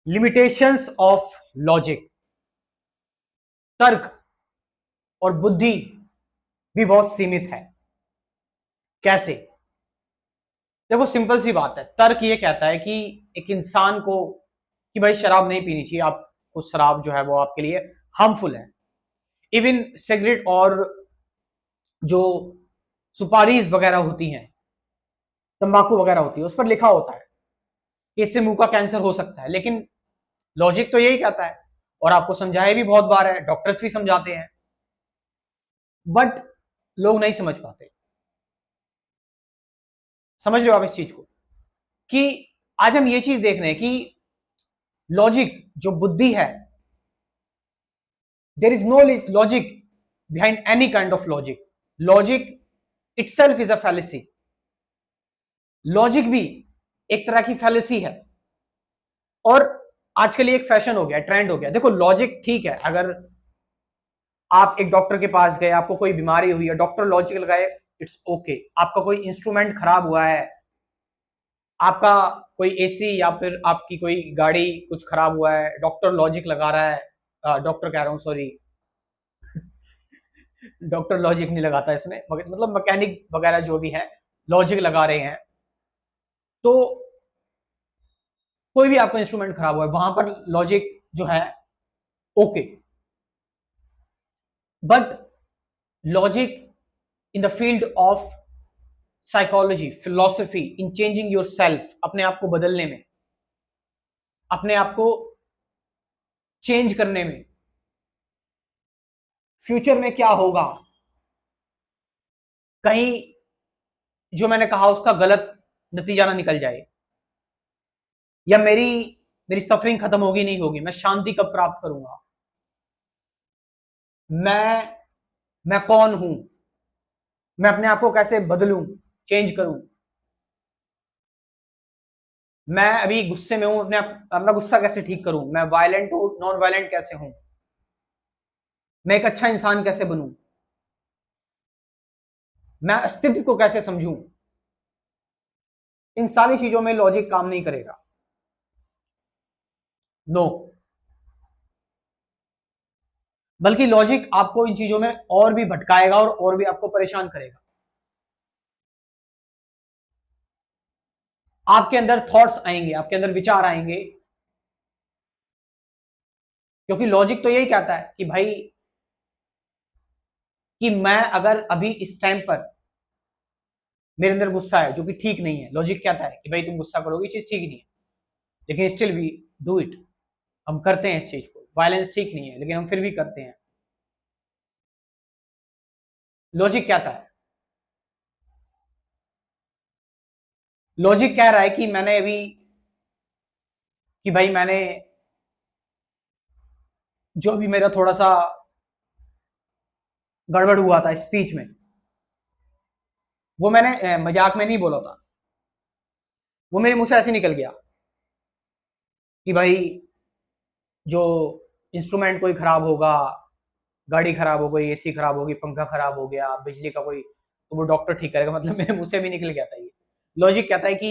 Limitations of logic. तर्क और बुद्धि भी बहुत सीमित है। कैसे? देखो, सिंपल सी बात है। तर्क ये कहता है कि एक इंसान को कि भाई शराब नहीं पीनी चाहिए, आपको शराब जो है वो आपके लिए हार्मफुल है। इवन सिगरेट और जो सुपारीज वगैरह होती हैं, तंबाकू वगैरह होती है, उस पर लिखा होता है कि इससे मुंह का कैंसर हो सकता है। लेकिन लॉजिक तो यही कहता है, और आपको समझाया भी बहुत बार है, डॉक्टर्स भी समझाते हैं, बट लोग नहीं समझ पाते। समझ रहे हो आप इस चीज को? कि आज हम ये चीज देख रहे हैं कि लॉजिक जो बुद्धि है, there is no logic behind any kind of logic. Logic itself is a fallacy. Logic भी एक तरह की फैलेसी है, और आजकल ये एक फैशन हो गया, ट्रेंड हो गया। देखो, लॉजिक ठीक है, अगर आप एक डॉक्टर के पास गए, आपको कोई बीमारी हुई है, डॉक्टर लॉजिक लगाए, इट्स ओके। आपका कोई इंस्ट्रूमेंट खराब हुआ है, आपका कोई एसी या फिर आपकी कोई गाड़ी कुछ खराब हुआ है, डॉक्टर लॉजिक लगा रहा है, डॉक्टर कह रहा हूँ, सॉरी, डॉक्टर लॉजिक नहीं लगाता इसमें, मतलब मैकेनिक वगैरह जो भी है लॉजिक लगा रहे हैं। तो कोई भी आपका इंस्ट्रूमेंट खराब हुआ है, वहां पर लॉजिक जो है okay. But logic in the field of psychology, philosophy, in changing your self, अपने आप को बदलने में, अपने आप को चेंज करने में, फ्यूचर में क्या होगा, कहीं जो मैंने कहा उसका गलत नतीजा ना निकल जाए, या मेरी मेरी सफरिंग खत्म होगी नहीं होगी, मैं शांति कब प्राप्त करूंगा, मैं कौन हूं, मैं अपने आप को कैसे बदलूं, चेंज करूं, मैं अभी गुस्से में हूं, अपना गुस्सा कैसे ठीक करूं, मैं वायलेंट हूं, नॉन वायलेंट कैसे हूं, मैं एक अच्छा इंसान कैसे बनूं, मैं अस्तित्व को कैसे समझूं। इन सारी चीजों में लॉजिक काम नहीं करेगा। नो, बल्कि लॉजिक आपको इन चीजों में और भी भटकाएगा और भी आपको परेशान करेगा। आपके अंदर थॉट्स आएंगे, आपके अंदर विचार आएंगे, क्योंकि लॉजिक तो यही कहता है कि भाई, कि मैं अगर अभी इस टाइम पर मेरे अंदर गुस्सा है जो कि ठीक नहीं है, लॉजिक कहता है कि भाई तुम गुस्सा करोगे, चीज ठीक नहीं है, लेकिन स्टिल वी डू इट, हम करते हैं इस चीज को। वायलेंस ठीक नहीं है, लेकिन हम फिर भी करते हैं। लॉजिक कहता है, लॉजिक कह रहा है कि मैंने अभी, कि भाई मैंने जो भी मेरा थोड़ा सा गड़बड़ हुआ था स्पीच में, वो मैंने मजाक में नहीं बोला था, वो मेरे मुंह से ऐसे निकल गया कि भाई जो इंस्ट्रूमेंट कोई खराब होगा, गाड़ी खराब हो गई, एसी खराब होगी, पंखा खराब हो गया, बिजली का कोई, तो वो डॉक्टर ठीक करेगा। मतलब मेरे मुंह से भी निकल गया था ये। लॉजिक कहता है कि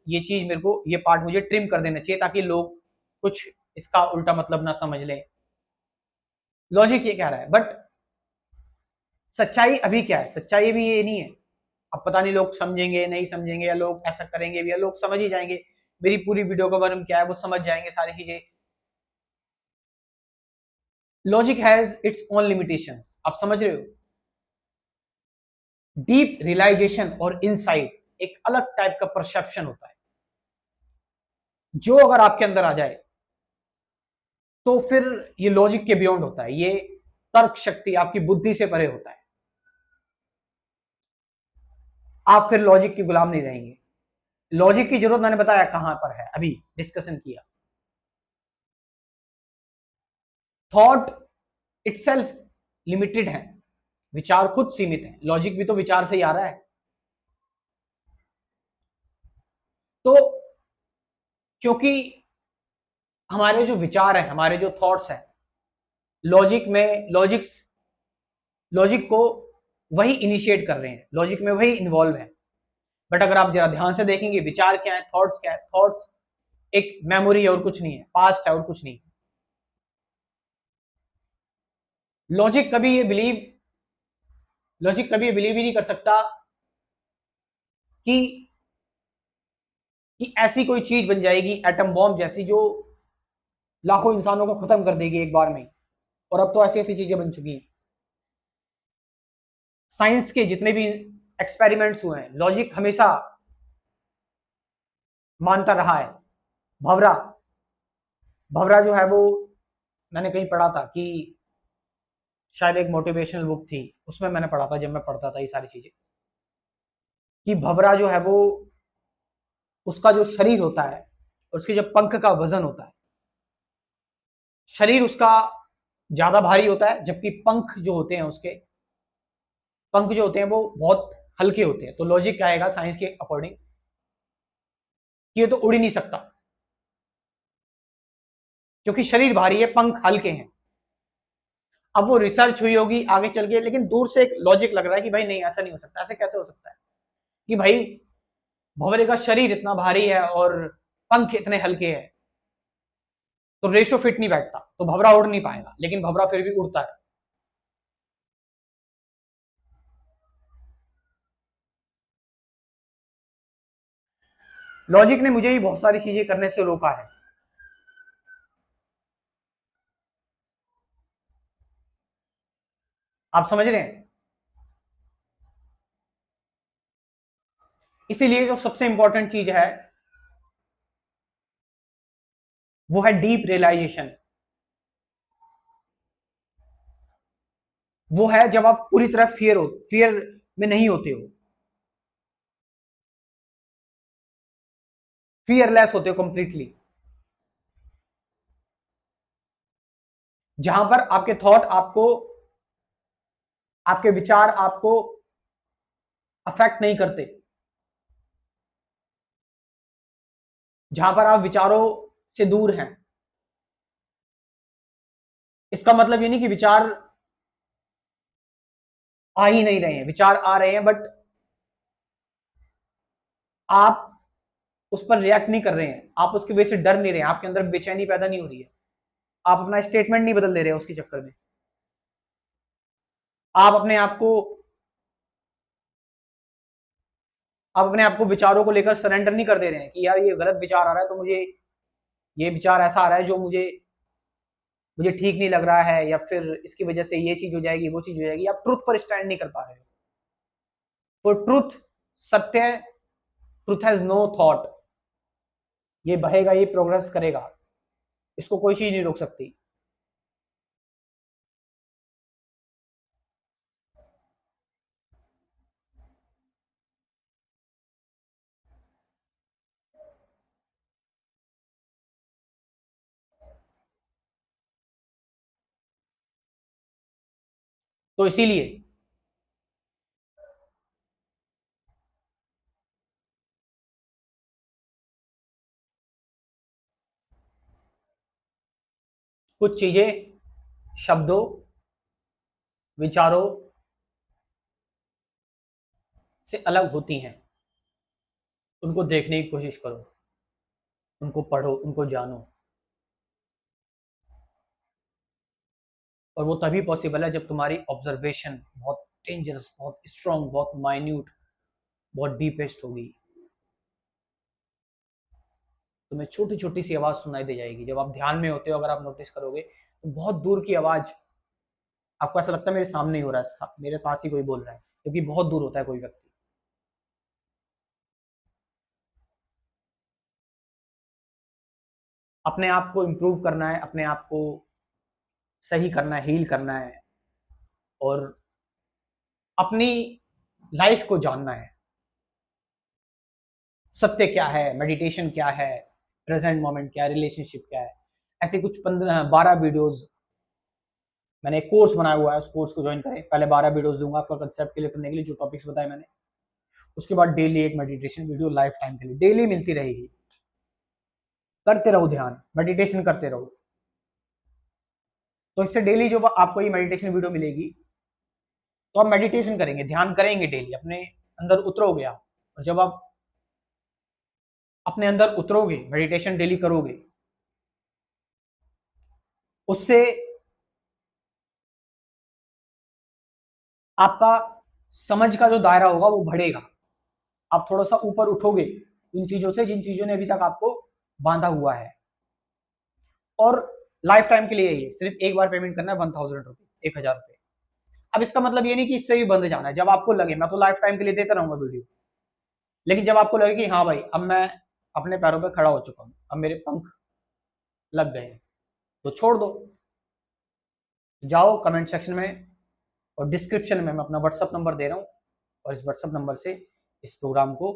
ये चीज मेरे को, ये पार्ट मुझे ट्रिम कर देना चाहिए ताकि लोग कुछ इसका उल्टा मतलब ना समझ लें। लॉजिक ये कह रहा है, बट सच्चाई अभी क्या है? सच्चाई भी ये नहीं है। अब पता नहीं लोग समझेंगे नहीं समझेंगे, या लोग ऐसा करेंगे भी, या लोग समझ ही जाएंगे। मेरी पूरी वीडियो का वर्म क्या है वो समझ जाएंगे सारी चीजें। Logic has its own limitations, आप समझ रहे हो? डीप रियलाइजेशन और इनसाइट एक अलग टाइप का परसेप्शन होता है, जो अगर आपके अंदर आ जाए तो फिर ये लॉजिक के बियॉन्ड होता है, ये तर्क शक्ति आपकी बुद्धि से परे होता है। आप फिर लॉजिक के गुलाम नहीं रहेंगे। लॉजिक की जरूरत मैंने बताया कहां पर है, अभी डिस्कशन किया। थॉट इटसेल्फ लिमिटेड है, विचार खुद सीमित है, लॉजिक भी तो विचार से ही आ रहा है। तो क्योंकि हमारे जो विचार हैं, हमारे जो थॉट्स हैं, लॉजिक को वही इनिशिएट कर रहे हैं, लॉजिक में वही इन्वॉल्व है। बट अगर आप जरा ध्यान से देखेंगे, विचार क्या है, थॉट्स क्या है, थॉट्स एक मेमोरी है और कुछ नहीं है, पास्ट है और कुछ नहीं। लॉजिक कभी ये बिलीव लॉजिक कभी ये बिलीव ही नहीं कर सकता कि ऐसी कोई चीज बन जाएगी एटम बॉम्ब जैसी, जो लाखों इंसानों को खत्म कर देगी एक बार में। और अब तो ऐसी ऐसी चीजें बन चुकी हैं। साइंस के जितने भी एक्सपेरिमेंट्स हुए हैं, लॉजिक हमेशा मानता रहा है। भवरा भवरा जो है वो, मैंने कहीं पढ़ा था कि शायद एक मोटिवेशनल बुक थी, उसमें मैंने पढ़ा था जब मैं पढ़ता था ये सारी चीजें, कि भवरा जो है वो, उसका जो शरीर होता है, उसके जो पंख का वजन होता है, शरीर उसका ज्यादा भारी होता है, जबकि पंख जो होते हैं उसके पंख जो होते हैं वो बहुत हल्के होते हैं। तो लॉजिक क्या आएगा साइंस के अकॉर्डिंग कि ये तो उड़ ही नहीं सकता, क्योंकि शरीर भारी है, पंख हल्के हैं। अब वो रिसर्च हुई होगी आगे चल के, लेकिन दूर से एक लॉजिक लग रहा है कि भाई नहीं, ऐसा नहीं हो सकता। ऐसे कैसे हो सकता है कि भाई भंवरे का शरीर इतना भारी है और पंख इतने हल्के हैं, तो रेशो फिट नहीं बैठता, तो भंवरा उड़ नहीं पाएगा। लेकिन भंवरा फिर भी उड़ता है। लॉजिक ने मुझे भी बहुत सारी चीजें करने से रोका है। आप समझ रहे हैं? इसीलिए जो सबसे इंपॉर्टेंट चीज है वो है डीप रियलाइजेशन। वो है जब आप पूरी तरह फियर में नहीं होते हो, फियरलेस होते हो कंप्लीटली, जहां पर आपके थॉट आपको, आपके विचार आपको अफेक्ट नहीं करते, जहां पर आप विचारों से दूर हैं। इसका मतलब ये नहीं कि विचार आ ही नहीं रहे हैं, विचार आ रहे हैं, बट आप उस पर रिएक्ट नहीं कर रहे हैं, आप उसकी वजह से डर नहीं रहे हैं, आपके अंदर बेचैनी पैदा नहीं हो रही है, आप अपना स्टेटमेंट नहीं बदल दे रहे हैं उसके चक्कर में। आप अपने आप को आप अपने आप को विचारों को लेकर सरेंडर नहीं कर दे रहे हैं कि यार ये गलत विचार आ रहा है, तो मुझे ये विचार ऐसा आ रहा है जो मुझे मुझे ठीक नहीं लग रहा है, या फिर इसकी वजह से ये चीज हो जाएगी, वो चीज हो जाएगी। आप ट्रुथ पर स्टैंड नहीं कर पा रहे हो। तो ट्रुथ सत्य, ट्रुथ हैज नो थॉट, ये बहेगा, ये प्रोग्रेस करेगा, इसको कोई चीज नहीं रोक सकती। तो इसीलिए कुछ चीजें शब्दों, विचारों से अलग होती हैं, उनको देखने की कोशिश करो, उनको पढ़ो, उनको जानो। और वो तभी पॉसिबल है जब तुम्हारी ऑब्जर्वेशन बहुत डेंजरस, बहुत स्ट्रांग, बहुत माइन्यूट, बहुत डीपेस्ट होगी। तुम्हें छोटी छोटी सी आवाज सुनाई दे जाएगी जब आप ध्यान में होते हो। अगर आप नोटिस करोगे तो बहुत दूर की आवाज आपको ऐसा लगता है मेरे सामने ही हो रहा है, मेरे पास ही कोई बोल रहा है, क्योंकि बहुत दूर होता है कोई व्यक्ति। अपने आप को इम्प्रूव करना है, अपने आप को सही करना है, हील करना है, और अपनी लाइफ को जानना है। सत्य क्या है, मेडिटेशन क्या है, प्रेजेंट मोमेंट क्या है, रिलेशनशिप क्या है। ऐसे कुछ 15-12 वीडियोस, मैंने एक कोर्स बनाया हुआ है, उस कोर्स को ज्वाइन करें। पहले 12 वीडियोस दूंगा आपका कंसेप्ट क्लियर करने के लिए, जो टॉपिक्स बताए मैंने। उसके बाद डेली एक मेडिटेशन वीडियो लाइफ टाइम के लिए डेली मिलती रहेगी। करते रहो ध्यान, मेडिटेशन करते रहो। तो इससे डेली जो आपको ये मेडिटेशन वीडियो मिलेगी, तो आप मेडिटेशन करेंगे, ध्यान करेंगे डेली, अपने अंदर उतरोगे आप। और जब आप अपने अंदर उतरोगे, मेडिटेशन डेली करोगे, उससे आपका समझ का जो दायरा होगा वो बढ़ेगा। आप थोड़ा सा ऊपर उठोगे उन चीजों से जिन चीजों ने अभी तक आपको बांधा हुआ है। और लाइफ टाइम के लिए ये सिर्फ एक बार पेमेंट करना है 1000 रुपीज, 1000 रुपये। अब इसका मतलब ये नहीं कि इससे भी बंद जाना है। जब आपको लगे, मैं तो लाइफ टाइम के लिए देता रहूंगा वीडियो, लेकिन जब आपको लगे कि हाँ भाई अब मैं अपने पैरों पर खड़ा हो चुका हूँ, अब मेरे पंख लग गए हैं, तो छोड़ दो। जाओ कमेंट सेक्शन में और डिस्क्रिप्शन में मैं अपना व्हाट्सअप नंबर दे रहा हूँ, और इस व्हाट्सअप नंबर से इस प्रोग्राम को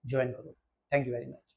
ज्वाइन करो। Thank you very much.